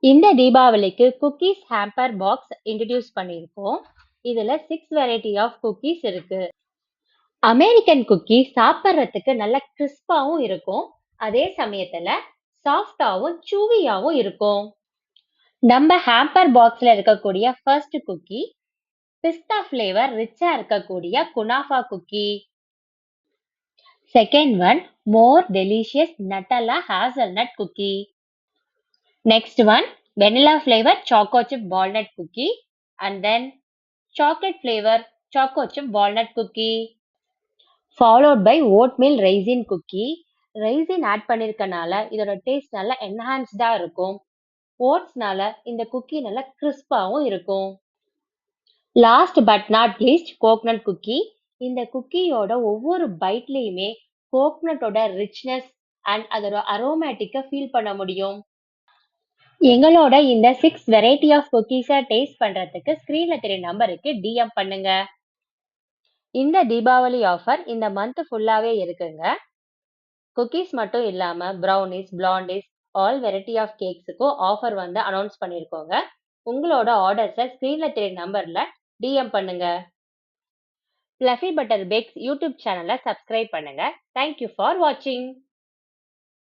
இந்த தீபாவளிக்கு cookies hamper box introduce பண்ணியிருக்கோம். இதுல 6 வெரைட்டி ஆஃப் குக்கீஸ் இருக்கு. அமெரிக்கன் குக்கி சாப்பிட்றதுக்கு நல்ல கிறிஸ்பாவும் இருக்கும். அதே சமயத்துல சாஃப்டாவும் சூவியாவும் இருக்கும். நம்ம ஹேம்பர் பாக்ஸ்ல இருக்கக்கூடிய ஃபர்ஸ்ட் குக்கி பிஸ்தா ஃபிளேவர் ரிச்சா இருக்கக்கூடிய குனாஃபா cookie. Second one more delicious Nutella hazelnut cookie. Next one, vanilla flavor choco chip walnut cookie, and then chocolate flavor choco chip walnut cookie, followed by oatmeal raisin cookie. Raisin add பண்ணிருக்கனால இதோட taste நல்லா என்ஹான்ஸ்டா இருக்கும். ஓட்ஸ்னால இந்த cookie நல்லா கிறிஸ்பாவும் இருக்கும். Last but not least coconut cookie. இந்த குக்கியோட ஒவ்வொரு பைட்லயுமே கோகனட்டோட ரிச்னஸ் அண்ட் அதோட அரோமேட்டிக்கை ஃபீல் பண்ண முடியும். எங்களோட இந்த 6 வெரைட்டி ஆஃப் குக்கீஸை டேஸ்ட் பண்றதுக்கு ஸ்கிரீன்ல தெரிய நம்பருக்கு டிஎம் பண்ணுங்க. இந்த தீபாவளி ஆஃபர் இந்த மந்த் ஃபுல்லாவே இருக்குங்க. குக்கீஸ் மட்டும் இல்லாம brownies, blondies, all variety of கேக்ஸுக்கும் ஆஃபர் வந்து அனௌன்ஸ் பண்ணியிருக்கோங்க. உங்களோட ஆர்டர்ஸை ஸ்கிரீன்ல தெரிய நம்பர்ல டிஎம் பண்ணுங்க. ஃப்ளஃபி பட்டர் பேக்ஸ் யூடியூப் சேனலை சப்ஸ்கிரைப் பண்ணுங்க. தேங்க்யூ ஃபார் வாட்சிங்.